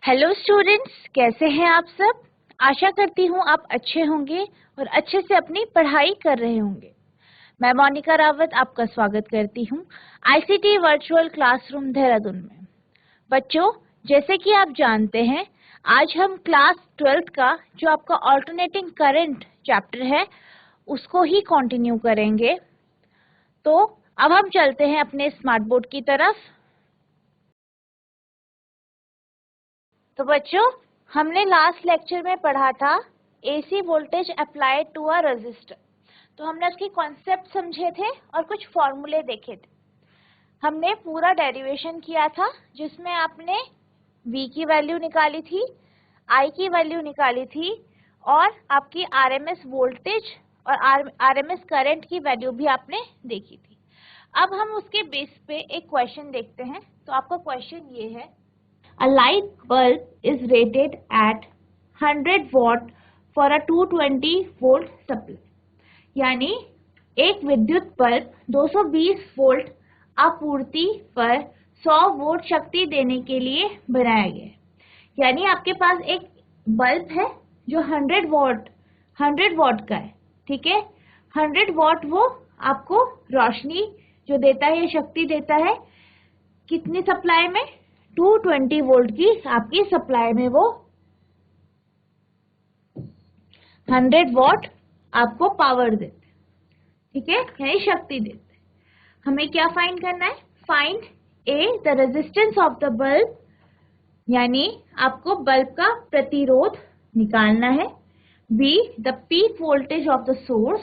Hello students, कैसे हैं आप सब। आशा करती हूँ आप अच्छे होंगे और अच्छे से अपनी पढ़ाई कर रहे होंगे। मैं मोनिका रावत आपका स्वागत करती हूँ आईसीटी वर्चुअल क्लासरूम देहरादून में। बच्चों, जैसे कि आप जानते हैं, आज हम क्लास 12th का जो आपका ऑल्टरनेटिंग करंट चैप्टर है उसको ही कंटिन्यू करेंगे। तो अब हम चलते हैं अपने स्मार्ट बोर्ड की तरफ। तो बच्चों, हमने लास्ट लेक्चर में पढ़ा था AC voltage applied to a resistor. तो हमने उसके कॉन्सेप्ट समझे थे और कुछ फॉर्मूले देखे थे। हमने पूरा डेरिवेशन किया था जिसमें आपने V की वैल्यू निकाली थी, I की वैल्यू निकाली थी और आपकी RMS वोल्टेज और RMS करंट की वैल्यू भी आपने देखी थी। अब हम उसके बेस पे एक क्वेश्चन देखते हैं। तो आपका क्वेश्चन ये है, A light bulb is rated at 100 watt for a 220 volt supply. यानी एक विद्युत बल्ब 220 वोल्ट आपूर्ति पर 100 वोल्ट शक्ति देने के लिए बनाया गया है। यानी आपके पास एक बल्ब है जो 100 वॉट का है, ठीक है। 100 वॉट वो आपको रोशनी जो देता है, शक्ति देता है, कितनी सप्लाई में, 220 वोल्ट की आपकी सप्लाई में वो 100 वॉट आपको पावर देते, ठीक है, यानी शक्ति देते। हमें क्या फाइंड करना है, find A the resistance of the bulb, यानी आपको बल्ब का प्रतिरोध निकालना है। Be the peak voltage of the source,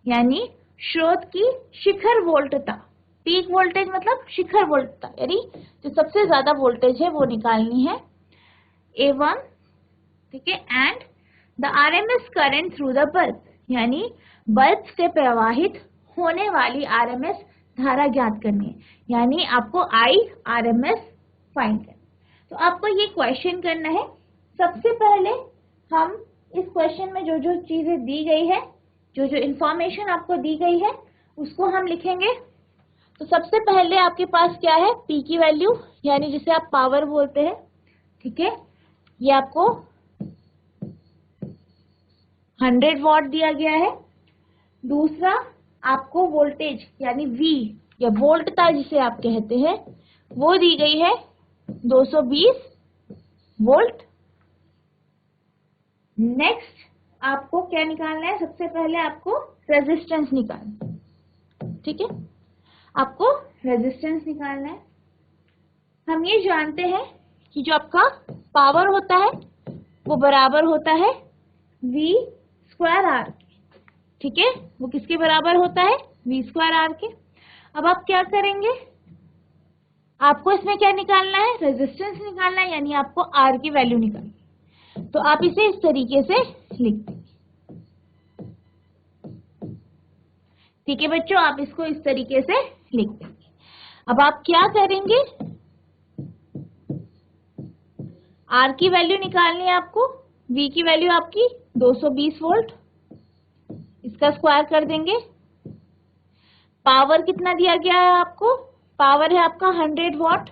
यानी स्रोत की शिखर वोल्टता। पीक वोल्टेज मतलब शिखर वोल्टता, यानी जो सबसे ज्यादा वोल्टेज है वो निकालनी है। A1, ठीक है, and the RMS current through the bulb, यानी बल्ब से प्रवाहित होने वाली RMS धारा ज्ञात करनी है, यानी आपको IRMS फाइंड करना। तो आपको ये क्वेश्चन करना है। सबसे पहले हम इस क्वेश्चन में जो जो चीजें दी गई है, जो जो इंफॉर्मेशन आपको दी गई है, उसको हम लिखेंगे। तो सबसे पहले आपके पास क्या है, P की वैल्यू, यानी जिसे आप पावर बोलते हैं, ठीक है। ये आपको 100 वॉट दिया गया है। दूसरा, आपको वोल्टेज यानी V या वोल्टता जिसे आप कहते हैं, वो दी गई है 220 वोल्ट। नेक्स्ट आपको क्या निकालना है, सबसे पहले आपको रेजिस्टेंस निकालना है, ठीक है, आपको रेजिस्टेंस निकालना है। हम ये जानते हैं कि जो आपका पावर होता है वो बराबर होता है V स्क्वायर R के, ठीक है, वो किसके बराबर होता है, V स्क्वायर R के। अब आप क्या करेंगे, आपको इसमें क्या निकालना है, रेजिस्टेंस निकालना है, यानी आपको R की वैल्यू निकालनी है। तो आप इसे इस तरीके से लिख देंगे, ठीक है बच्चों, आप इसको इस तरीके से लिख देंगे। अब आप क्या करेंगे, R की वैल्यू निकालनी है आपको, V की वैल्यू आपकी 220 वोल्ट, इसका स्क्वायर कर देंगे। पावर कितना दिया गया है आपको, पावर है आपका 100 वॉट,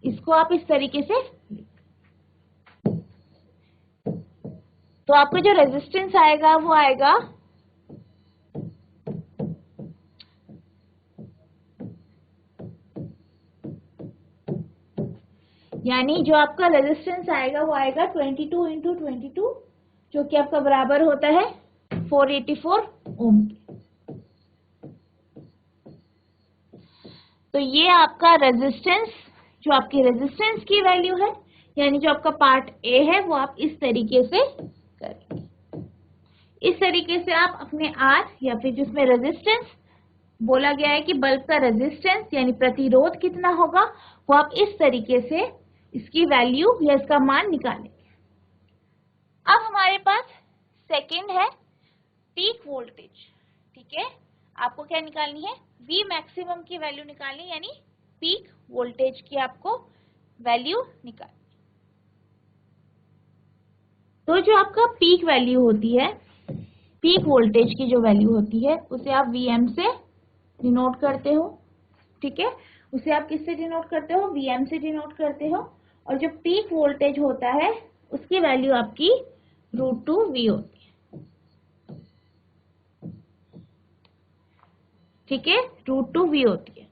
इसको आप इस तरीके से, तो आपका जो रेजिस्टेंस आएगा वो आएगा यानी जो आपका रेजिस्टेंस आएगा वो आएगा 22 इंटू 22, जो कि आपका बराबर होता है 484 ओम के। तो ये आपका रेजिस्टेंस, जो आपकी रेजिस्टेंस की वैल्यू है, यानी जो आपका पार्ट ए है, वो आप इस तरीके से करेंगे। इस तरीके से आप अपने R या फिर जिसमें रेजिस्टेंस बोला गया है कि बल्ब का रेजिस्टेंस यानी प्रतिरोध कितना होगा, वो आप इस तरीके से इसकी वैल्यू या इसका मान निकालेंगे। अब हमारे पास सेकंड है पीक वोल्टेज, ठीक है, आपको क्या निकालनी है, V मैक्सिमम की वैल्यू निकालनी, यानी पीक वोल्टेज की आपको वैल्यू निकालनी। तो जो आपका पीक वैल्यू होती है, पीक वोल्टेज की जो वैल्यू होती है, उसे आप Vm से डिनोट करते हो, ठीक है, उसे आप किससे डिनोट करते हो, Vm से डिनोट करते हो। और जो पीक वोल्टेज होता है उसकी वैल्यू आपकी √2V होती है। ठीक है, √2V होती है।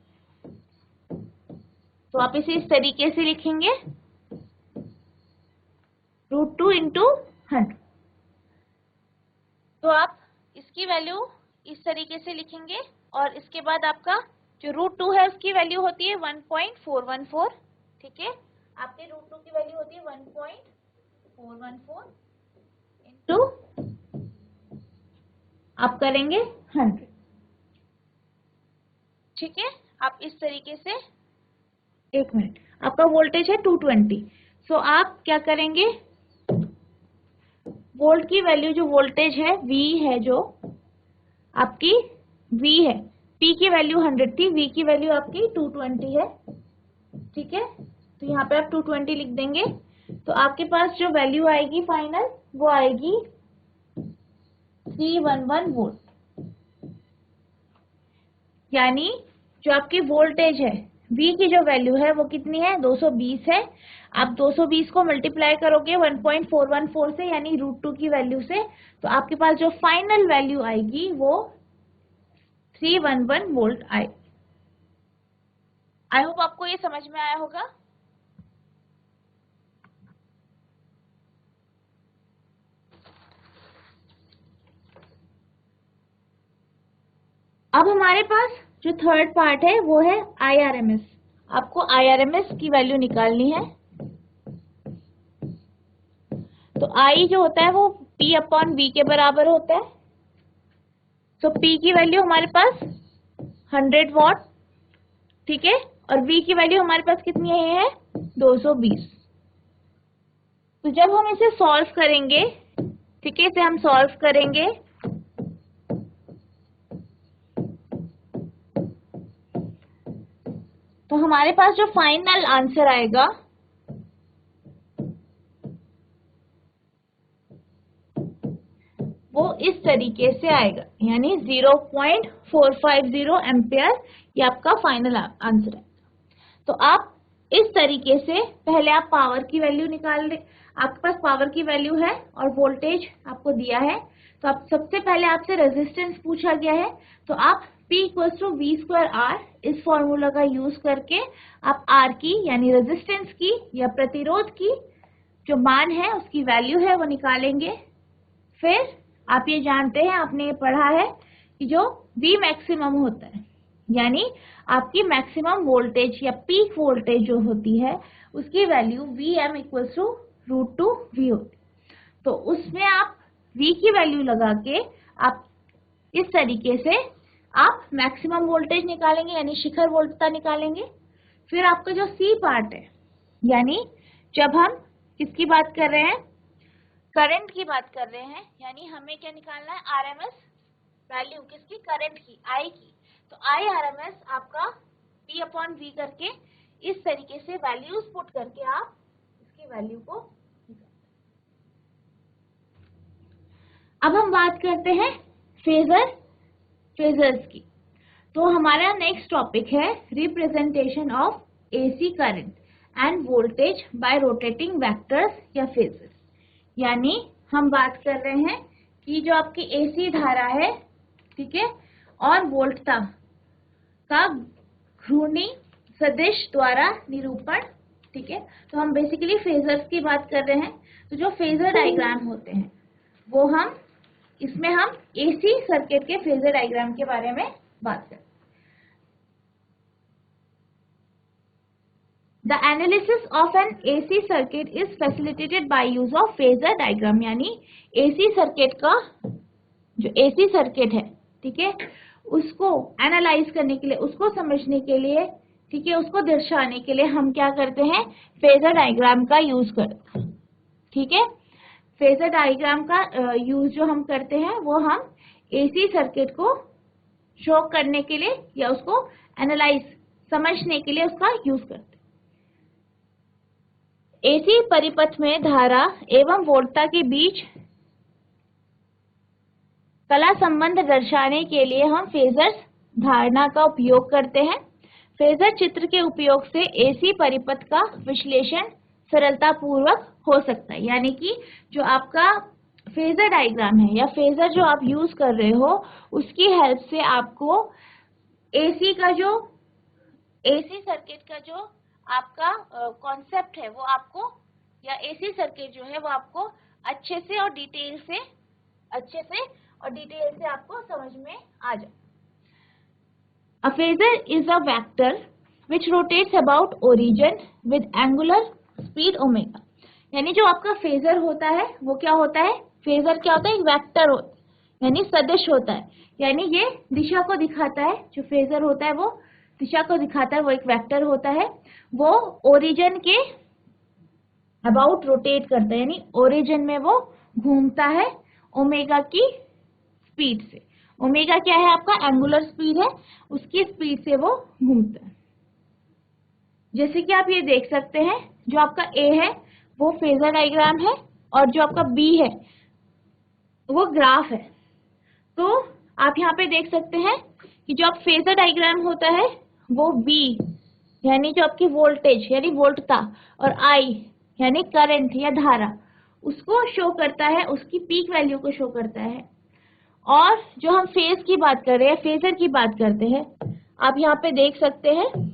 तो आप इसे इस तरीके से लिखेंगे, √2 इंटू 100। तो आप इसकी वैल्यू इस तरीके से लिखेंगे और इसके बाद आपका जो √2 है उसकी वैल्यू होती है 1.414। ठीक है, आपके √2 की वैल्यू होती है 1.414 इंटू आप करेंगे 100। ठीक है, आप इस तरीके से, एक मिनट, आपका वोल्टेज है 220। सो आप क्या करेंगे, वोल्ट की वैल्यू जो वोल्टेज है V है, जो आपकी V है, P की वैल्यू 100 थी, V की वैल्यू आपकी 220 है। ठीक है, तो यहाँ पे आप 220 लिख देंगे। तो आपके पास जो वैल्यू आएगी फाइनल वो आएगी 311 वोल्ट। यानी जो आपकी वोल्टेज है V की जो वैल्यू है वो कितनी है, 220 है। आप 220 को मल्टीप्लाई करोगे 1.414 से, यानी √2 की वैल्यू से, तो आपके पास जो फाइनल वैल्यू आएगी वो 311 वोल्ट आए। आई होप आपको ये समझ में आया होगा। अब हमारे पास जो थर्ड पार्ट है वो है IRMS। आपको IRMS की वैल्यू निकालनी है। तो I जो होता है वो P/V के बराबर होता है। तो P की वैल्यू हमारे पास 100 वॉट, ठीक है, और V की वैल्यू हमारे पास कितनी है 220। तो जब हम इसे सॉल्व करेंगे, ठीक है, इसे हम सॉल्व करेंगे तो हमारे पास जो फाइनल आंसर आएगा वो इस तरीके से आएगा, यानी 0.450 एम्पियर, ये आपका फाइनल आंसर है। तो आप इस तरीके से पहले आप पावर की वैल्यू निकाल ले, आपके पास पावर की वैल्यू है और वोल्टेज आपको दिया है। तो आप सबसे पहले आपसे रेजिस्टेंस पूछा गया है, तो आप P = V²R इस फॉर्मूला का यूज करके आप R की यानी रेजिस्टेंस की या प्रतिरोध की जो मान है उसकी वैल्यू है वो निकालेंगे। फिर आप ये जानते हैं, आपने ये पढ़ा है कि जो V मैक्सिमम होता है, यानी आपकी मैक्सिमम वोल्टेज या पीक वोल्टेज जो होती है उसकी वैल्यू Vm = √2V होती है। तो उसमें आप V की वैल्यू लगा के आप इस तरीके से आप मैक्सिमम वोल्टेज निकालेंगे, यानी शिखर वोल्टता निकालेंगे। फिर आपका जो C पार्ट है, यानी जब हम किसकी बात कर रहे हैं, करंट की बात कर रहे हैं, यानी हमें क्या निकालना है, RMS वैल्यू किसकी, करंट की, I की। तो IRMS आपका P/V करके इस तरीके से वैल्यूज पुट करके आप इसकी वैल्यू को निकालते हैं। अब हम बात करते हैं फेजर्स की। तो हमारा नेक्स्ट टॉपिक है representation of AC current end voltage bye rotating vectors या फेजर्स। यानी हम बात कर रहे हैं कि जो आपकी AC धारा है, ठीक है, और वोल्टता का घूर्णी सदिश द्वारा निरूपण, ठीक है। तो हम बेसिकली फेजर्स की बात कर रहे हैं। तो जो फेजर डायग्राम होते हैं वो हम इसमें हम AC सर्किट के फेजर डायग्राम के बारे में बात करें। The analysis of an AC circuit is facilitated by use of phasor diagram। यानी AC सर्किट का जो AC सर्किट है, ठीक है, उसको एनालाइज करने के लिए, उसको समझने के लिए, ठीक है, उसको दर्शाने के लिए हम क्या करते हैं, फेजर डायग्राम का यूज करते हैं। ठीक है, फेजर डायग्राम का यूज जो हम करते हैं वो हम AC सर्किट को शो करने के लिए या उसको एनालाइज समझने के लिए उसका यूज करते हैं। AC परिपथ में धारा एवं वोल्टता के बीच कला संबंध दर्शाने के लिए हम फेजर्स धारणा का उपयोग करते हैं। फेजर चित्र के उपयोग से AC परिपथ का विश्लेषण सरलता पूर्वक हो सकता है। यानी कि जो आपका फेजर डायग्राम है या फेजर जो आप यूज कर रहे हो उसकी हेल्प से आपको एसी सर्किट का जो आपका कॉन्सेप्ट है वो आपको, या एसी सर्किट जो है वो आपको अच्छे से और डिटेल से आपको समझ में आ जाए। A phasor is a vector which rotates about origin with angular speed omega। यानी जो आपका फेजर होता है वो क्या होता है, फेजर क्या होता है, एक वेक्टर होता है, यानी सदिश होता है, यानी ये दिशा को दिखाता है। जो फेजर होता है वो दिशा को दिखाता है, वो एक वेक्टर होता है। वो ओरिजिन के अबाउट रोटेट करता है, यानी ओरिजिन में वो घूमता है ओमेगा की स्पीड से। ओमेगा क्या है, आपका एंगुलर स्पीड है, उसकी स्पीड से वो घूमता है। जैसे कि आप ये देख सकते हैं, जो आपका ए है वो फेजर डायग्राम है और जो आपका बी है वो ग्राफ है। तो आप यहाँ पे देख सकते हैं कि जो आप फेजर डायग्राम होता है वो बी यानी जो आपकी वोल्टेज यानी वोल्टता और आई यानी करंट या धारा उसको शो करता है, उसकी पीक वैल्यू को शो करता है। और जो हम फेज की बात कर रहे हैं, फेजर की बात करते हैं, आप यहाँ पे देख सकते हैं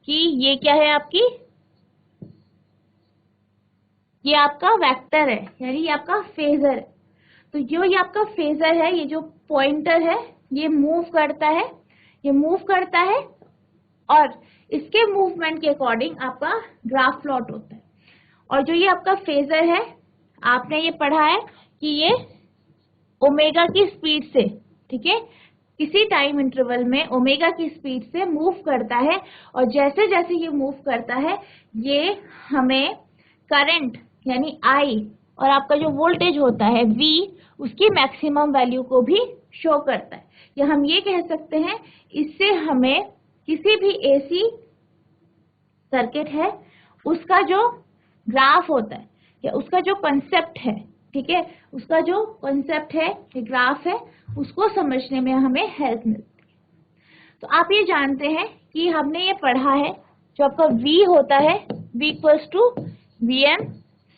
कि ये क्या है, आपकी ये आपका वेक्टर है, यानी ये आपका फेजर है। तो जो ये आपका फेजर है, ये जो पॉइंटर है ये मूव करता है और इसके मूवमेंट के अकॉर्डिंग आपका ग्राफ प्लॉट होता है। और जो ये आपका फेजर है, आपने ये पढ़ा है कि ये ओमेगा की स्पीड से, ठीक है, किसी टाइम इंटरवल में ओमेगा की स्पीड से मूव करता है। और जैसे जैसे ये मूव करता है ये हमें करंट यानी आई और आपका जो वोल्टेज होता है V उसकी मैक्सिमम वैल्यू को भी शो करता है। या हम ये कह सकते हैं, इससे हमें किसी भी एसी सर्किट है उसका जो ग्राफ होता है या उसका जो कंसेप्ट है, ठीक है, उसका जो कंसेप्ट है, ग्राफ है, उसको समझने में हमें हेल्प मिलती है। तो आप ये जानते हैं कि हमने ये पढ़ा है, जो आपका V होता है V equals to Vm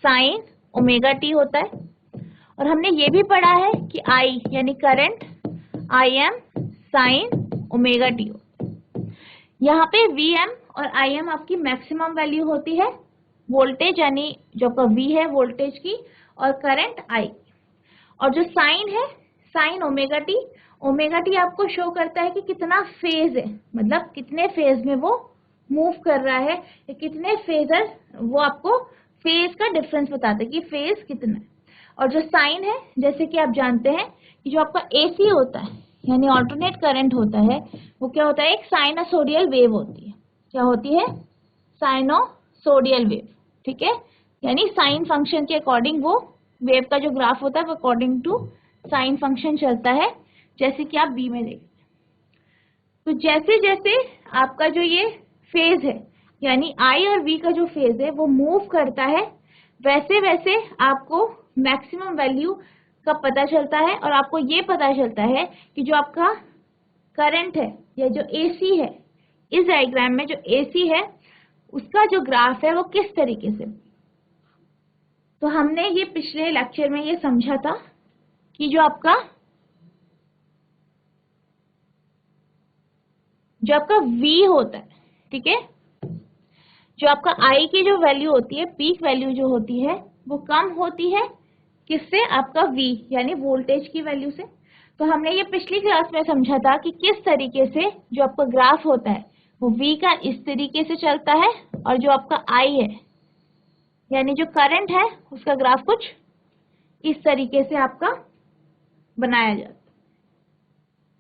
sine omega T होता है। और हमने ये भी पढ़ा है कि I यानी current Im sine omega T होता है। यहाँ पे Vm और Im आपकी मैक्सिमम वैल्यू होती है, वोल्टेज यानी जो आपका V है वोल्टेज की, और करंट I। और जो साइन है, साइन ओमेगा टी आपको शो करता है कि कितना फेज है, मतलब कितने फेज में वो मूव कर रहा है, या कितने फेजर, वो आपको फेज का डिफरेंस बताता है कि फेज कितना है। और जो साइन है, जैसे कि आप जानते हैं कि जो आपका एसी होता है यानी ऑल्टरनेट करंट होता है, वो क्या होता है, एक साइनसोडियल वेव होती है। क्या होती है, साइनोसोडियल वेव, ठीक है, यानी साइन फंक्शन के अकॉर्डिंग वो वेव का जो ग्राफ होता है वो अकॉर्डिंग टू साइन फंक्शन चलता है, जैसे कि आप बी में देखते हैं। तो जैसे जैसे आपका जो ये फेज है यानी आई और वी का जो फेज है वो मूव करता है, वैसे वैसे आपको मैक्सिमम वैल्यू का पता चलता है। और आपको ये पता चलता है कि जो आपका करंट है या जो एसी है, इस डायग्राम में जो एसी है उसका जो ग्राफ है वो किस तरीके से। तो हमने ये पिछले लेक्चर में ये समझा था कि जो आपका V होता है, ठीक है, जो आपका I की जो वैल्यू होती है, पीक वैल्यू जो होती है, वो कम होती है किससे, आपका V यानी वोल्टेज की वैल्यू से। तो हमने ये पिछली क्लास में समझा था कि किस तरीके से जो आपका ग्राफ होता है वो V का इस तरीके से चलता है, और जो आपका I है यानी जो करंट है उसका ग्राफ कुछ इस तरीके से आपका बनाया जाता है।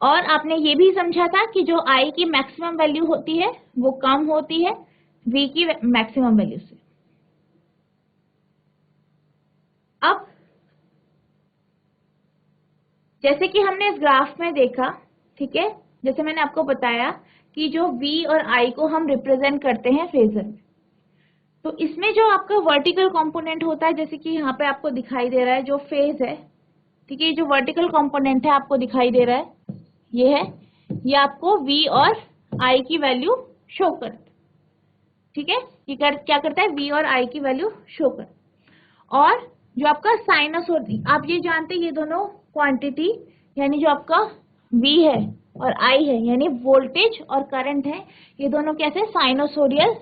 और आपने ये भी समझा था कि जो I की मैक्सिमम वैल्यू होती है वो कम होती है V की मैक्सिमम वैल्यू से। अब जैसे कि हमने इस ग्राफ में देखा, ठीक है, जैसे मैंने आपको बताया कि जो V और I को हम रिप्रेजेंट करते हैं फेजर में, तो इसमें जो आपका वर्टिकल कंपोनेंट होता है, जैसे कि यहाँ पे आपको दिखाई दे रहा है जो फेज है, ठीक है, जो वर्टिकल कंपोनेंट है आपको दिखाई दे रहा है, ये है, ये आपको V और I की वैल्यू शो करता है, ठीक है, ये क्या करता है, V और I की वैल्यू शो कर। और जो आपका साइनसोइड, आप ये जानते हैं ये दोनों क्वांटिटी यानी जो आपका V है और I है यानी वोल्टेज और करंट है, ये दोनों कैसे साइनोसोडियल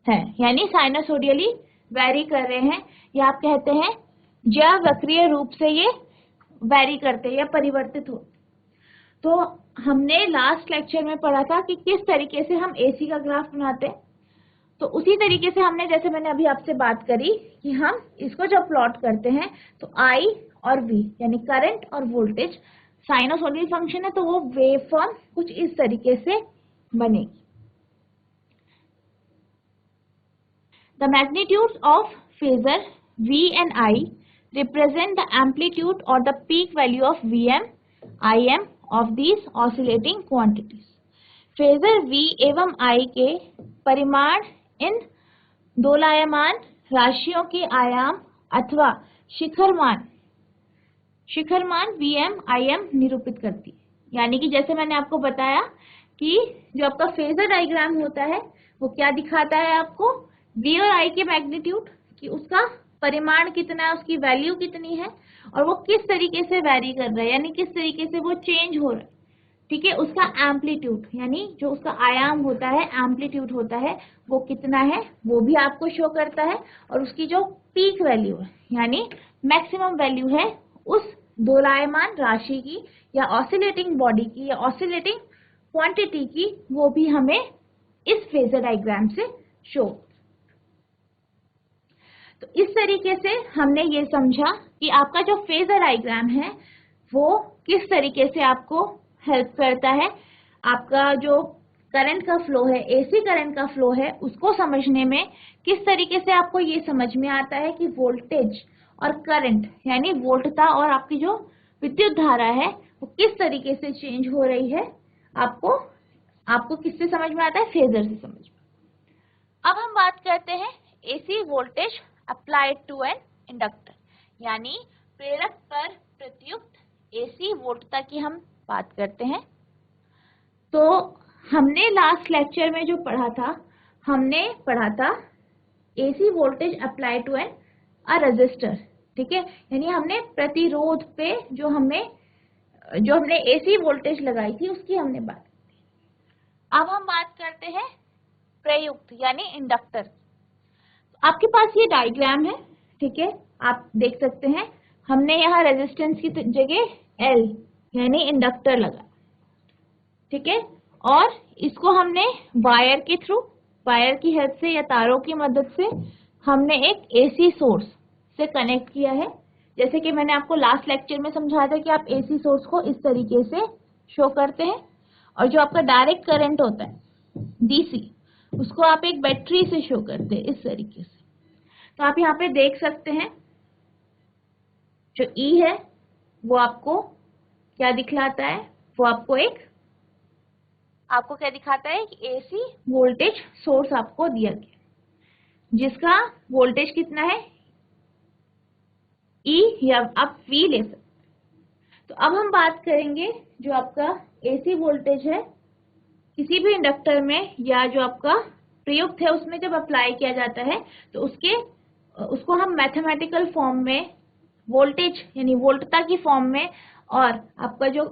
है, यानी साइनोसोडियली वैरी कर रहे हैं, या आप कहते हैं ज्यावक्रीय रूप से ये वैरी करते हैं या परिवर्तित हो। तो हमने लास्ट लेक्चर में पढ़ा था कि किस तरीके से हम AC का ग्राफ बनाते हैं। तो उसी तरीके से हमने, जैसे मैंने अभी आपसे बात करी कि हम इसको जब प्लॉट करते हैं तो I और V यानी करंट और वोल्टेज साइनोसोडियल फंक्शन है, तो वो वेव फॉर्म कुछ इस तरीके से बनेगी। The magnitudes of phasor V and I represent the amplitude or the peak value of Vm, Im of these oscillating quantities. Phasor V एवं I के परिमाण इन दोलायमान राशियों के आयाम अथवा शिखरमान Vm, Im निरूपित करती है। यानी कि जैसे मैंने आपको बताया कि जो आपका फेजर डायग्राम होता है वो क्या दिखाता है आपको, V और I के मैग्नीट्यूड कि उसका परिमाण कितना है, उसकी वैल्यू कितनी है और वो किस तरीके से वैरी कर रहा है, यानी किस तरीके से वो चेंज हो रहा है। ठीक है, उसका एम्पलीट्यूड यानी जो उसका आयाम होता है, एम्पलीट्यूड होता है, वो कितना है वो भी आपको शो करता है। और उसकी जो पीक वैल्यू है यानी मैक्सिमम वैल्यू है उस दोलायमान राशि की या ऑसिलेटिंग बॉडी की या ऑसिलेटिंग क्वांटिटी की, वो भी हमें इस फेजर डायग्राम से शो। तो इस तरीके से हमने ये समझा कि आपका जो फेजर डायग्राम है वो किस तरीके से आपको हेल्प करता है, आपका जो करंट का फ्लो है, AC करंट का फ्लो है, उसको समझने में किस तरीके से आपको ये समझ में आता है कि वोल्टेज और करंट यानी वोल्टता और आपकी जो विद्युत धारा है वो किस तरीके से चेंज हो रही है, आपको किससे समझ में आता है, फेजर से समझ में। अब हम बात करते हैं AC voltage applied to an inductor, यानी प्रेरक पर प्रयुक्त AC वोल्टता की हम बात करते हैं। तो हमने लास्ट लेक्चर में जो पढ़ा था, हमने पढ़ा था AC voltage applied to an resistor. ठीक है, यानी हमने प्रतिरोध पे जो हमने AC वोल्टेज लगाई थी उसकी हमने बात की। अब हम बात करते हैं प्रयुक्त यानी इंडक्टर। आपके पास ये डायग्राम है, ठीक है, आप देख सकते हैं हमने यहाँ रेजिस्टेंस की जगह L यानी इंडक्टर लगा, ठीक है, और इसको हमने वायर के थ्रू, वायर की हेल्प से या तारों की मदद से हमने एक AC सोर्स से कनेक्ट किया है। जैसे कि मैंने आपको लास्ट लेक्चर में समझाया था कि आप AC सोर्स को इस तरीके से शो करते हैं, और जो आपका डायरेक्ट करंट होता है DC उसको आप एक बैटरी से शो करते हैं इस तरीके से। तो आप यहाँ पे देख सकते हैं जो E है वो आपको क्या दिखलाता है, वो आपको क्या दिखाता है कि AC वोल्टेज सोर्स आपको दिया गया जिसका वोल्टेज कितना है E, या आप V ले सकते। तो अब हम बात करेंगे जो आपका AC वोल्टेज है किसी भी इंडक्टर में या जो आपका प्रयुक्त है उसमें जब अप्लाई किया जाता है तो उसको हम मैथमेटिकल फॉर्म में वोल्टेज यानी वोल्टता की फॉर्म में, और आपका जो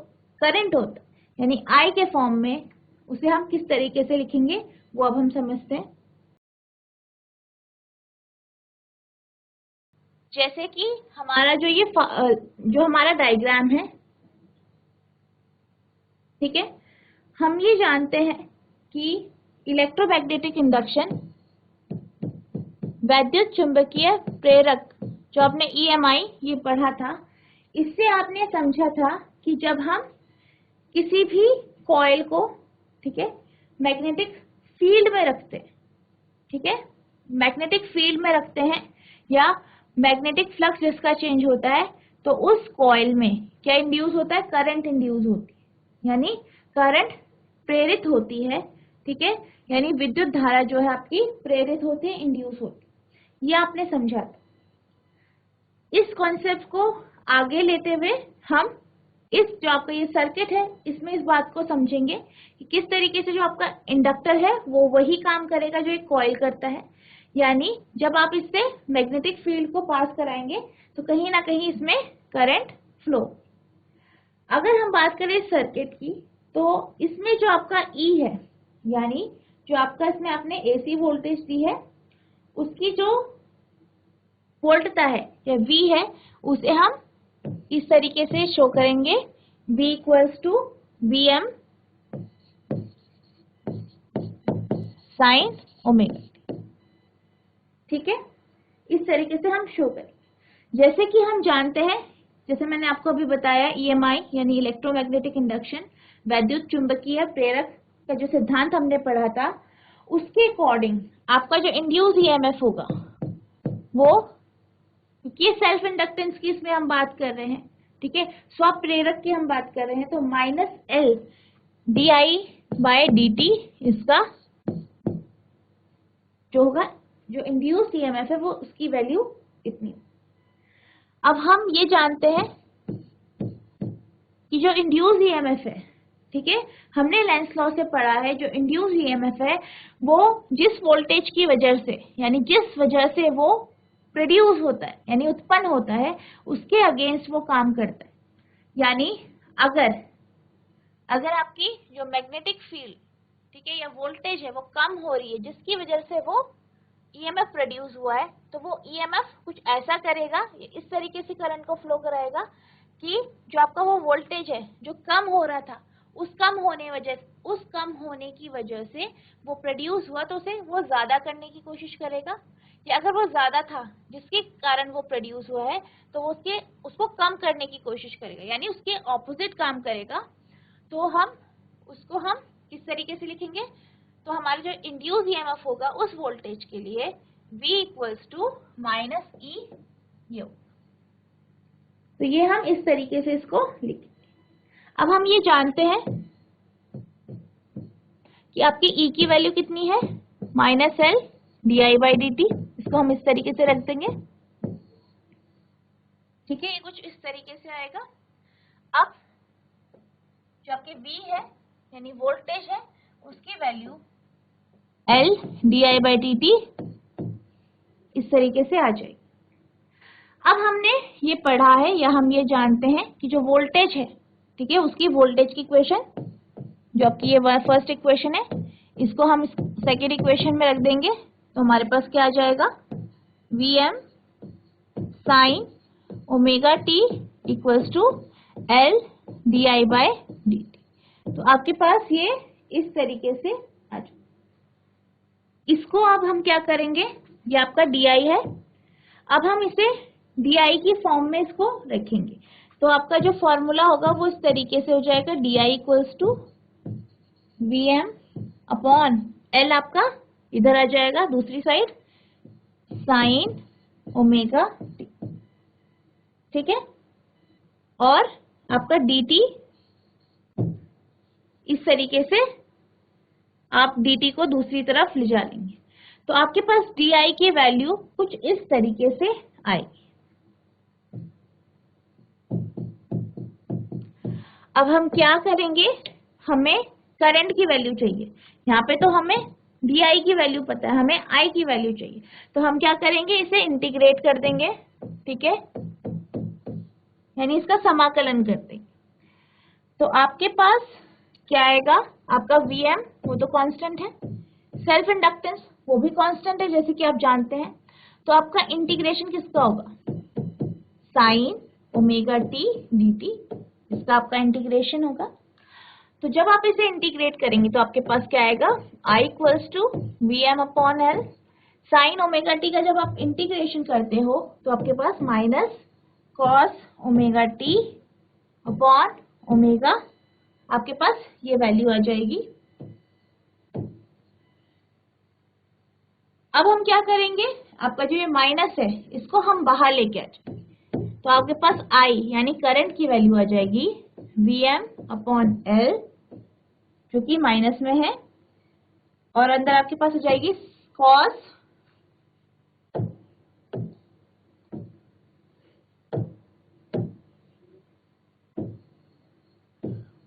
करंट होता है यानी I के फॉर्म में, उसे हम किस तरीके से लिखेंगे वो अब हम समझते हैं। जैसे कि हमारा जो हमारा डायग्राम है, ठीक है, हम ये जानते हैं कि इलेक्ट्रोमैग्नेटिक इंडक्शन वैद्युत चुंबकीय प्रेरक, जो आपने EMI ये पढ़ा था, इससे आपने समझा था कि जब हम किसी भी कॉइल को, ठीक है, मैग्नेटिक फील्ड में रखते हैं, ठीक है, मैग्नेटिक फील्ड में रखते हैं या मैग्नेटिक फ्लक्स जिसका चेंज होता है, तो उस कॉइल में क्या इंड्यूस होता है, करंट इंड्यूस होती है, यानी करंट प्रेरित होती है, ठीक है, यानी विद्युत धारा जो है आपकी प्रेरित होती है, इंड्यूस होती है। ये आपने समझा था। इस कॉन्सेप्ट को आगे लेते हुए हम इस जो आपका ये सर्किट है इसमें इस बात को समझेंगे कि किस तरीके से जो आपका इंडक्टर है वो वही काम करेगा जो एक कॉइल करता है, यानी जब आप इससे मैग्नेटिक फील्ड को पास कराएंगे तो कहीं ना कहीं इसमें करंट फ्लो। अगर हम बात करें इस सर्किट की तो इसमें जो आपका E है, यानी जो आपका इसमें आपने AC वोल्टेज दी है उसकी जो वोल्टता है या V है उसे हम इस तरीके से शो करेंगे, V equals to Vm sine omega. ठीक है, इस तरीके से हम शो करेंगे। जैसे कि हम जानते हैं, जैसे मैंने आपको अभी बताया EMI यानी इलेक्ट्रोमैग्नेटिक इंडक्शन, वैद्युत चुंबकीय प्रेरक का जो सिद्धांत हमने पढ़ा था उसके अकॉर्डिंग आपका जो इंड्यूस EMF होगा वो, क्योंकि ये सेल्फ इंडक्टेंस की इसमें हम बात कर रहे हैं, ठीक है, स्व प्रेरक की हम बात कर रहे हैं, तो -L di/dt इसका जो होगा जो इंड्यूस्ड EMF है वो उसकी वैल्यू इतनी। अब हम ये जानते हैं कि जो इंड्यूस्ड EMF है, ठीक है, हमने लेंस लॉ से पढ़ा है, जो इंड्यूस्ड EMF है वो जिस वोल्टेज की वजह से यानी जिस वजह से वो प्रोड्यूस होता है यानी उत्पन्न होता है उसके अगेंस्ट वो काम करता है। यानी अगर आपकी जो मैग्नेटिक फील्ड, ठीक है, या वोल्टेज है वो कम हो रही है जिसकी वजह से वो EMF प्रोड्यूस हुआ है, तो वो EMF कुछ ऐसा करेगा, इस तरीके से करंट को फ्लो कराएगा कि जो आपका वो वोल्टेज है जो कम हो रहा था उस कम होने की वजह से वो प्रोड्यूस हुआ तो उसे वो ज्यादा करने की कोशिश करेगा, या अगर वो ज्यादा था जिसके कारण वो प्रोड्यूस हुआ है तो उसको कम करने की कोशिश करेगा, यानी उसके ऑपोजिट काम करेगा। तो हम किस तरीके से लिखेंगे, तो हमारे जो इंड्यूस EMF होगा उस वोल्टेज के लिए V equals to -E U। तो ये हम इस तरीके से इसको लिखेंगे। अब हम ये जानते हैं कि आपकी E की वैल्यू कितनी है, -L di/dt, इसको हम इस तरीके से रख देंगे। ठीक है, ये कुछ इस तरीके से आएगा। अब जो आपके V है यानी वोल्टेज है उसकी वैल्यू L di/dt इस तरीके से आ जाएगी। अब हमने ये पढ़ा है या हम ये जानते हैं कि जो वोल्टेज है, ठीक है, उसकी वोल्टेज की इक्वेशन जो आपकी ये फर्स्ट इक्वेशन है इसको हम सेकेंड इक्वेशन में रख देंगे, तो हमारे पास क्या आ जाएगा, Vm sine omega t equals to L di/dt। तो आपके पास ये इस तरीके से आ जाए। इसको अब हम क्या करेंगे, ये आपका di है, अब हम इसे di की फॉर्म में इसको रखेंगे, तो आपका जो फॉर्मूला होगा वो इस तरीके से हो जाएगा, di equals to Vm upon L, आपका इधर आ जाएगा दूसरी साइड साइन ओमेगा t, ठीक है, और आपका dt इस तरीके से आप dt को दूसरी तरफ ले जा लेंगे, तो आपके पास di की वैल्यू कुछ इस तरीके से आएगी। अब हम क्या करेंगे, हमें करंट की वैल्यू चाहिए, यहाँ पे तो हमें di की वैल्यू पता है, हमें I की वैल्यू चाहिए, तो हम क्या करेंगे, इसे इंटीग्रेट कर देंगे, ठीक है, यानी इसका समाकलन कर देंगे। तो आपके पास क्या आएगा, आपका Vm वो तो कांस्टेंट है, सेल्फ इंडक्टेंस वो भी कांस्टेंट है जैसे कि आप जानते हैं, तो आपका इंटीग्रेशन किसका होगा, साइन ओमेगा t dt, इसका आपका इंटीग्रेशन होगा। तो जब आप इसे इंटीग्रेट करेंगे तो आपके पास क्या आएगा, I equals to Vm upon L, sine omega t का जब आप इंटीग्रेशन करते हो तो आपके पास minus cos omega t upon omega, आपके पास ये वैल्यू आ जाएगी। अब हम क्या करेंगे, आपका जो ये माइनस है इसको हम बाहर लेके आ जाएंगे, तो आपके पास I यानी करंट की वैल्यू आ जाएगी Vm अपॉन L जो कि माइनस में है, और अंदर आपके पास हो जाएगी cos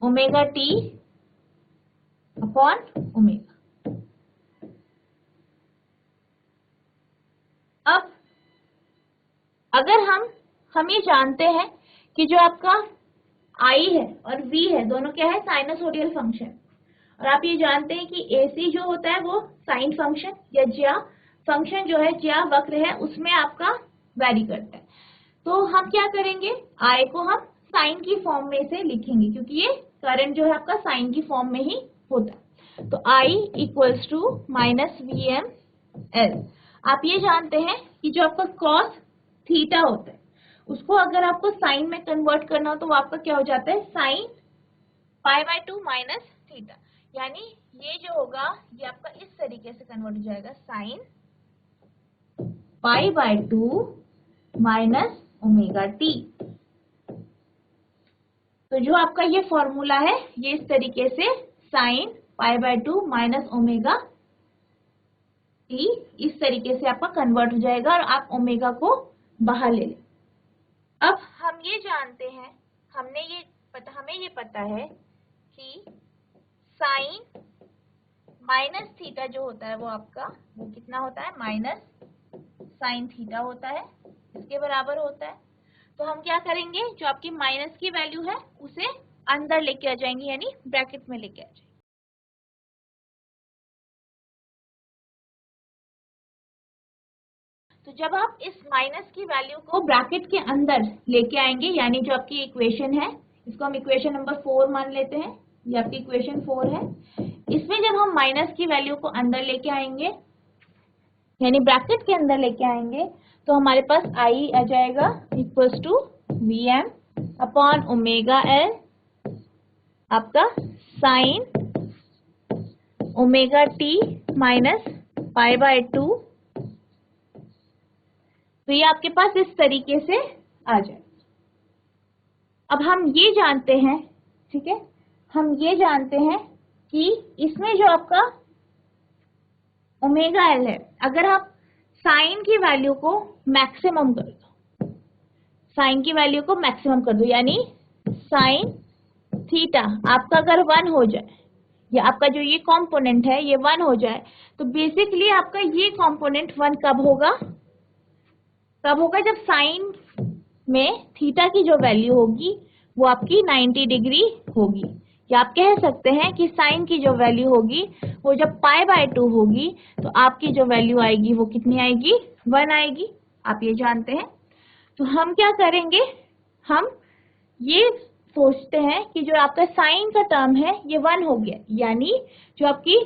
omega T upon omega. अब अगर हम ये जानते हैं कि जो आपका आई है और वी है दोनों क्या है, साइनसोडियल फंक्शन, और आप ये जानते हैं कि एसी जो होता है वो साइन फंक्शन या ज्या फंक्शन जो है, ज्या वक्र है, उसमें आपका वैरी करता है। तो हम क्या करेंगे, आई को हम साइन की फॉर्म में से लिखेंगे क्योंकि ये करंट जो है आपका साइन की फॉर्म में ही होता है। तो I equals to minus V M L. आप ये जानते हैं कि जो आपका कॉस थीटा होता है उसको अगर आपको साइन में कन्वर्ट करना हो तो वो आपका क्या हो जाता है, sine pi by 2 minus theta. यानी ये जो होगा ये आपका इस तरीके से कन्वर्ट हो जाएगा, sine pi by 2 minus omega T. तो जो आपका ये फॉर्मूला है ये इस तरीके से sine pi by 2 minus omega T इस तरीके से आपका कन्वर्ट हो जाएगा और आप ओमेगा को बाहर ले लें। अब हम ये जानते हैं, हमें ये पता है कि साइन माइनस थीटा जो होता है वो आपका वो कितना होता है, माइनस साइन थीटा होता है, इसके बराबर होता है। तो हम क्या करेंगे, जो आपकी माइनस की वैल्यू है उसे अंदर लेके आ जाएंगे, यानी ब्रैकेट में लेके आ जाएंगे। तो जब आप इस माइनस की वैल्यू को ब्रैकेट के अंदर लेके आएंगे, यानी जो आपकी इक्वेशन है इसको हम इक्वेशन नंबर 4 मान लेते हैं, ये आपकी इक्वेशन 4 है। इसमें जब हम माइनस की वैल्यू को अंदर लेके आएंगे यानी ब्रैकेट के अंदर लेके आएंगे तो हमारे पास आई आ जाएगा equals to V M upon omega L आपका sine omega T minus pi by 2। तो ये आपके पास इस तरीके से आ जाए। अब हम ये जानते हैं, ठीक है, हम ये जानते हैं कि इसमें जो आपका ओमेगा एल है, अगर आप साइन की वैल्यू को मैक्सिमम कर दो, साइन की वैल्यू को मैक्सिमम कर दो, यानी साइन थीटा आपका अगर 1 हो जाए या आपका जो ये कंपोनेंट है ये 1 हो जाए, तो बेसिकली आपका ये कंपोनेंट 1 कब होगा, जब साइन में थीटा की जो वैल्यू होगी वो आपकी 90 डिग्री होगी। या आप कह सकते हैं कि साइन की जो वैल्यू होगी वो जब पाई बाय 2 होगी तो आपकी जो वैल्यू आएगी वो कितनी आएगी, 1 आएगी। आप ये जानते हैं। तो हम क्या करेंगे, हम ये सोचते हैं कि जो आपका साइन का टर्म है ये 1 हो गया, यानी जो आपकी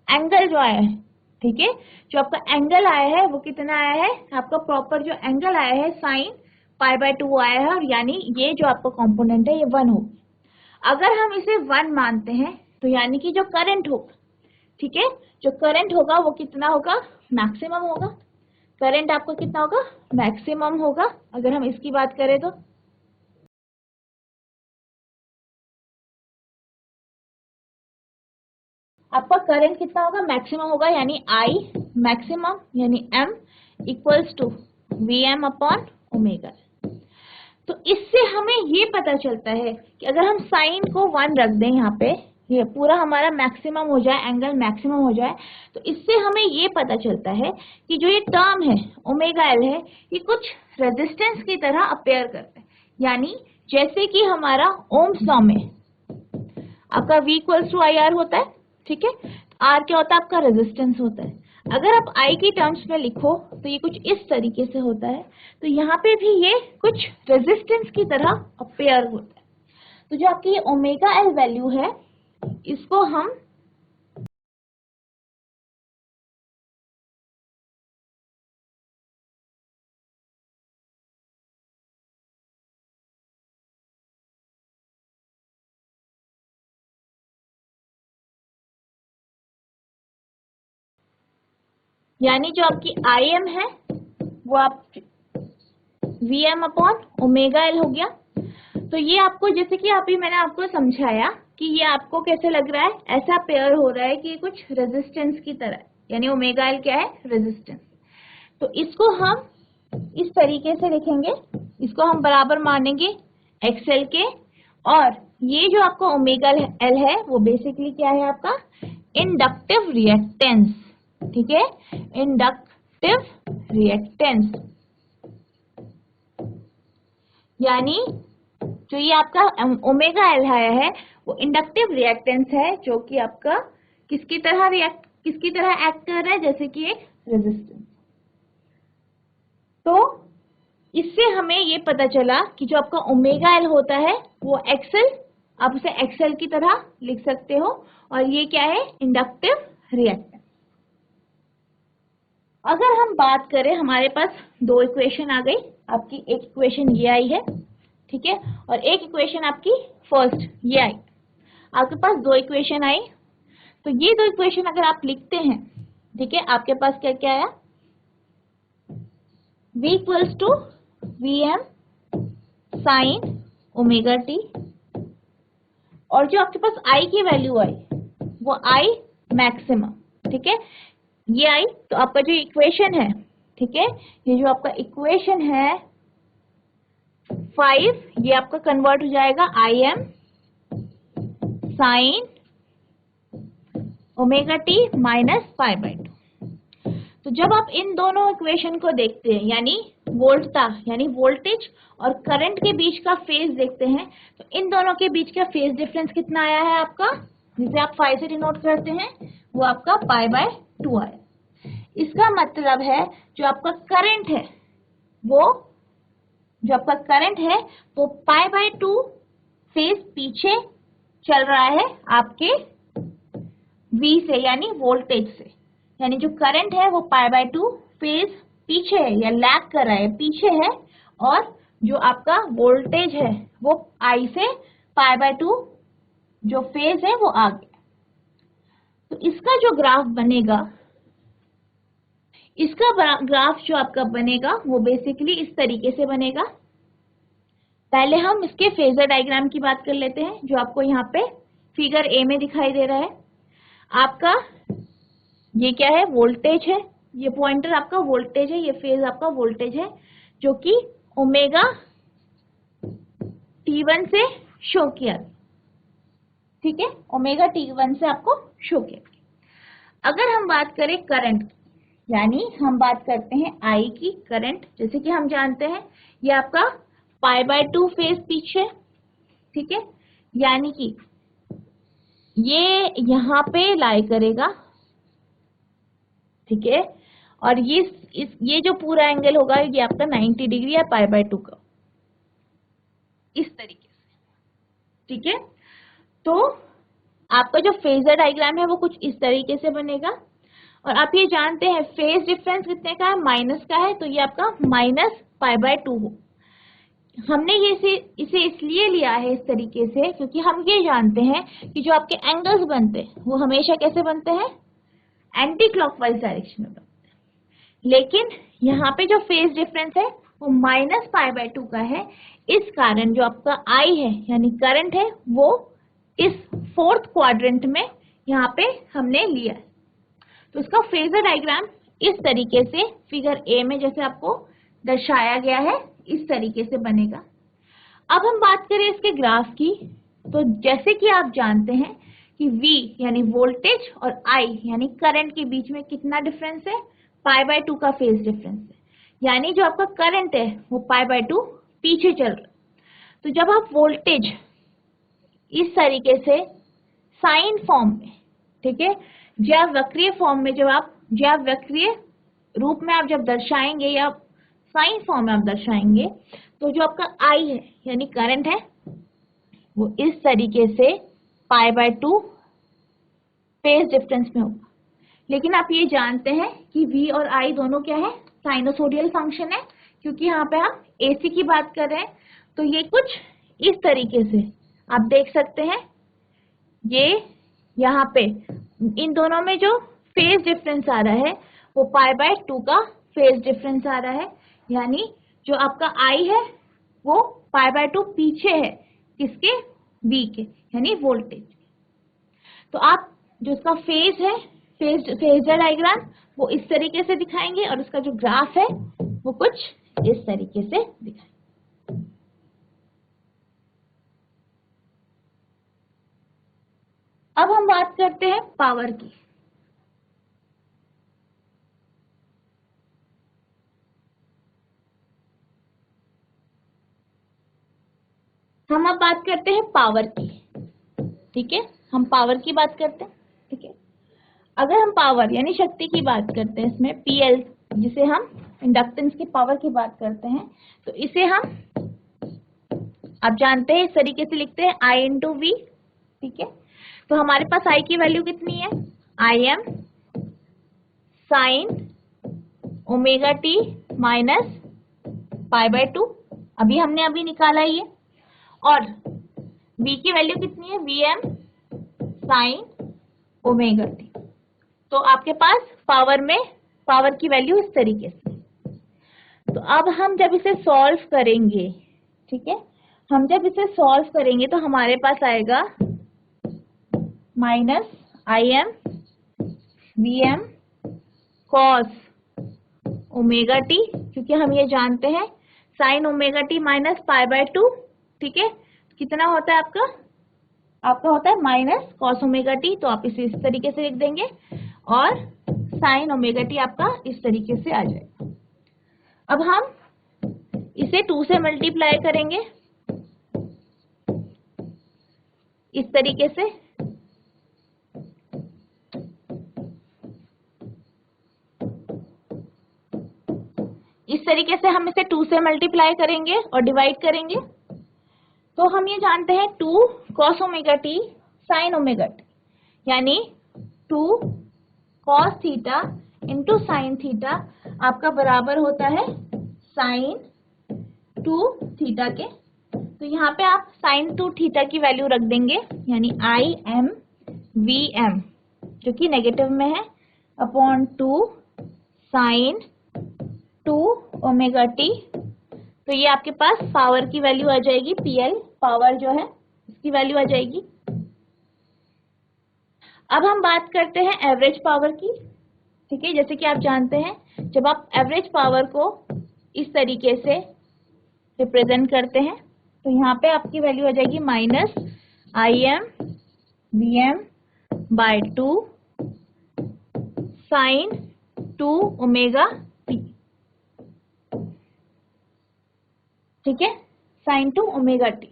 एंगल जो आया है, ठीक है, जो आपका एंगल आया है वो कितना आया है, आपका प्रॉपर जो एंगल आया है साइन पाई बाय 2 आया है, और यानी ये जो आपका कंपोनेंट है ये 1 होगा। अगर हम इसे 1 मानते हैं तो यानी कि जो करंट होगा, ठीक है, जो करंट होगा वो कितना होगा, मैक्सिमम होगा। करंट आपका कितना होगा, मैक्सिमम होगा। अगर हम इसकी बात करें तो आपका करंट कितना होगा, मैक्सिमम होगा, यानी आई मैक्सिमम यानी M equals to V M upon omega. तो इससे हमें ये पता चलता है कि अगर हम साइन को 1 रख दें यहाँ पे, ये पूरा हमारा मैक्सिमम हो जाए, एंगल मैक्सिमम हो जाए, तो इससे हमें ये पता चलता है कि जो ये टर्म है ओमेगा एल है ये कुछ रेजिस्टेंस की तरह अपेयर करता है। यानी जैसे कि हमारा ओम्स लॉ में आपका V equals to I R होता है, ठीक है, आर क्या होता है, आपका रेजिस्टेंस होता है। अगर आप आई की टर्म्स में लिखो तो ये कुछ इस तरीके से होता है, तो यहाँ पे भी ये कुछ रेजिस्टेंस की तरह अपेयर होता है। तो जो आपकी ये ओमेगा एल वैल्यू है इसको हम यानी जो आपकी आई एम है वो आप V M upon omega L हो गया। तो ये आपको, जैसे कि अभी मैंने आपको समझाया कि ये आपको कैसे लग रहा है, ऐसा पेयर हो रहा है कि कुछ रेजिस्टेंस की तरह, यानी ओमेगा एल क्या है, रेजिस्टेंस। तो इसको हम इस तरीके से लिखेंगे, इसको हम बराबर मानेंगे एक्सएल के, और ये जो आपका ओमेगा एल है वो बेसिकली क्या है आपका इंडक्टिव रिएक्टेंस, ठीक है, इंडक्टिव रिएक्टेंस, यानी जो ये आपका ओमेगा एल है वो इंडक्टिव रिएक्टेंस है जो कि आपका किसकी तरह एक्ट कर रहा है, जैसे कि एक रेजिस्टेंस। तो इससे हमें ये पता चला कि जो आपका ओमेगा एल होता है वो एक्सएल, आप उसे एक्सएल की तरह लिख सकते हो, और ये क्या है इंडक्टिव रिएक्टेंस। अगर हम बात करें, हमारे पास दो इक्वेशन आ गई, आपकी एक इक्वेशन ये आई है, ठीक है, और एक इक्वेशन आपकी फर्स्ट ये आई, आपके पास दो इक्वेशन आई। तो ये दो इक्वेशन अगर आप लिखते हैं, ठीक है, आपके पास क्या क्या आया, v equals to Vm sine omega T, और जो आपके पास I की वैल्यू आई वो I मैक्सिमम, ठीक है, ये आई। तो आपका जो इक्वेशन है, ठीक है, ये जो आपका इक्वेशन है 5, ये आपका कन्वर्ट हो जाएगा Im sine omega T minus pi by 2। तो जब आप इन दोनों इक्वेशन को देखते हैं, यानी वोल्टता यानी वोल्टेज और करंट के बीच का फेज देखते हैं, तो इन दोनों के बीच का फेज डिफरेंस कितना आया है आपका, जिसे आप 5 से डिनोट करते हैं, वो आपका पाई बाय 2 आया। इसका मतलब है जो आपका करंट है वो पाई बाय 2 फेज पीछे चल रहा है आपके V से, यानी वोल्टेज से, यानी जो करंट है वो पाई बाय 2 फेज पीछे है या लैग कर रहा है, पीछे है, और जो आपका वोल्टेज है वो I से पाई बाय 2 जो फेज है वो आगे। तो इसका जो ग्राफ बनेगा, इसका ग्राफ जो आपका बनेगा वो बेसिकली इस तरीके से बनेगा। पहले हम इसके फेजर डायग्राम की बात कर लेते हैं, जो आपको यहाँ पे फिगर ए में दिखाई दे रहा है। आपका ये क्या है, वोल्टेज है, ये पॉइंटर आपका वोल्टेज है, ये फेज आपका वोल्टेज है, जो कि ओमेगा T1 से शो किया, ठीक है, ओमेगा T1 से आपको शो किया। अगर हम बात करें करंट, यानी हम बात करते हैं I की करंट, जैसे कि हम जानते हैं ये आपका पाई बाय 2 फेज पीछे, ठीक है, यानी कि ये यहाँ पे लाई करेगा, ठीक है, और ये जो पूरा एंगल होगा ये आपका 90 डिग्री है पाई बाय 2 का, इस तरीके से, ठीक है। तो आपका जो फेजर डायग्राम है वो कुछ इस तरीके से बनेगा, और आप ये जानते हैं फेज डिफरेंस कितने का है, माइनस का है, तो ये आपका माइनस पाई बाय 2 हो। हमने इसे इसलिए लिया है इस तरीके से क्योंकि हम ये जानते हैं कि जो आपके एंगल्स बनते हैं वो हमेशा कैसे बनते हैं, एंटी क्लॉकवाइज डायरेक्शन में बनते हैं, लेकिन यहाँ पे जो फेज डिफरेंस है वो माइनस पाई बाय 2 का है। इस कारण जो आपका I है यानी करंट है वो इस फोर्थ क्वाड्रेंट में यहाँ पे हमने लिया है। तो इसका फेजर डायग्राम इस तरीके से फिगर ए में जैसे आपको दर्शाया गया है इस तरीके से बनेगा। अब हम बात करें इसके ग्राफ की, तो जैसे कि आप जानते हैं कि V यानी वोल्टेज और I यानी करंट के बीच में कितना डिफरेंस है, पाई बाय 2 का फेज डिफरेंस है, यानी जो आपका करंट है वो पाई बाय 2 पीछे चल रहा है। तो जब आप वोल्टेज इस तरीके से साइन फॉर्म में, ठीक है, ज्यावक्रीय फॉर्म में, जब आप ज्यावक्रीय रूप में आप जब दर्शाएंगे या साइन फॉर्म में आप दर्शाएंगे, तो जो आपका I है यानी करंट है वो इस तरीके से पाई बाय 2 फेज डिफरेंस में होगा। लेकिन आप ये जानते हैं कि V और I दोनों क्या है, साइनोसोडियल फंक्शन है, क्योंकि यहाँ पे हम AC की बात कर रहे हैं। तो ये कुछ इस तरीके से आप देख सकते हैं, ये यहाँ पे इन दोनों में जो फेज डिफरेंस आ रहा है वो पाई बाय 2 का फेज डिफरेंस आ रहा है, यानी जो आपका I है वो पाई बाय 2 पीछे है किसके, V के, यानी वोल्टेज। तो आप जो इसका फेज है, फेजर डायग्राम वो इस तरीके से दिखाएंगे, और इसका जो ग्राफ है वो कुछ इस तरीके से दिखाएंगे। अब हम बात करते हैं पावर की। हम अब बात करते हैं पावर की, ठीक है। हम पावर की बात करते हैं, ठीक है। अगर हम पावर यानी शक्ति की बात करते हैं, इसमें PL जिसे हम इंडक्टेंस की पावर की बात करते हैं, तो इसे हम आप जानते हैं इस तरीके से लिखते हैं I इंटू वी, ठीक है। तो हमारे पास I की वैल्यू कितनी है, Im sine omega T minus π/2, अभी निकाला ये। और V की वैल्यू कितनी है, Vm साइन ओमेगा टी। तो आपके पास पावर की वैल्यू इस तरीके से। तो अब हम जब इसे सॉल्व करेंगे, ठीक है, हम जब इसे सॉल्व करेंगे तो हमारे पास आएगा minus Im Vm cos omega T, क्योंकि हम ये जानते हैं साइन ओमेगा टी माइनस π/2, ठीक है। कितना होता है आपका होता है माइनस कॉस ओमेगा टी, तो आप इसे इस तरीके से लिख देंगे और साइन ओमेगा टी आपका इस तरीके से आ जाएगा। अब हम इसे 2 से मल्टीप्लाई करेंगे इस तरीके से, हम इसे 2 से मल्टीप्लाई करेंगे और डिवाइड करेंगे। तो हम ये जानते हैं 2 cos omega T sign omega T, यानी 2 cos theta into sine theta आपका बराबर होता है साइन 2 थीटा के। तो यहाँ पे आप साइन 2 थीटा की वैल्यू रख देंगे, यानी Im Vm जो कि नेगेटिव में है अपॉन 2 साइन 2 ओमेगा टी। तो ये आपके पास पावर की वैल्यू आ जाएगी, PL पावर जो है इसकी वैल्यू आ जाएगी। अब हम बात करते हैं एवरेज पावर की, ठीक है। जैसे कि आप जानते हैं जब आप एवरेज पावर को इस तरीके से रिप्रेजेंट करते हैं तो यहाँ पे आपकी वैल्यू आ जाएगी minus Im Vm by 2 sine 2 omega T, ठीक है, साइन 2 ओमेगा टी।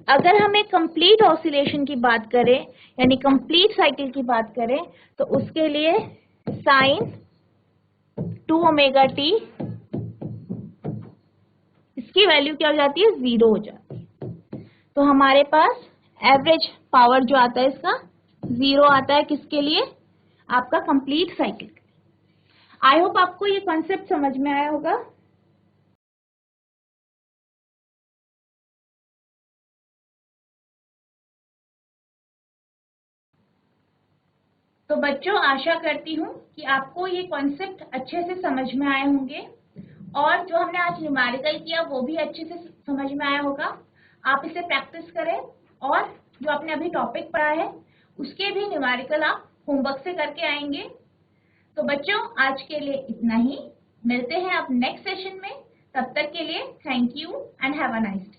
अगर हम एक कंप्लीट ऑसिलेशन की बात करें यानी कंप्लीट साइकिल की बात करें तो उसके लिए साइन 2 ओमेगा टी इसकी वैल्यू क्या हो जाती है, 0 हो जाती है। तो हमारे पास एवरेज पावर जो आता है इसका 0 आता है, किसके लिए, आपका कंप्लीट साइकिल। आई होप आपको ये कॉन्सेप्ट समझ में आया होगा। तो बच्चों आशा करती हूँ कि आपको ये कॉन्सेप्ट अच्छे से समझ में आए होंगे और जो हमने आज न्यूमेरिकल किया वो भी अच्छे से समझ में आया होगा। आप इसे प्रैक्टिस करें और जो आपने अभी टॉपिक पढ़ा है उसके भी न्यूमेरिकल आप होमवर्क से करके आएंगे। तो बच्चों आज के लिए इतना ही, मिलते हैं अब नेक्स्ट सेशन में। तब तक के लिए thank you and have a nice day.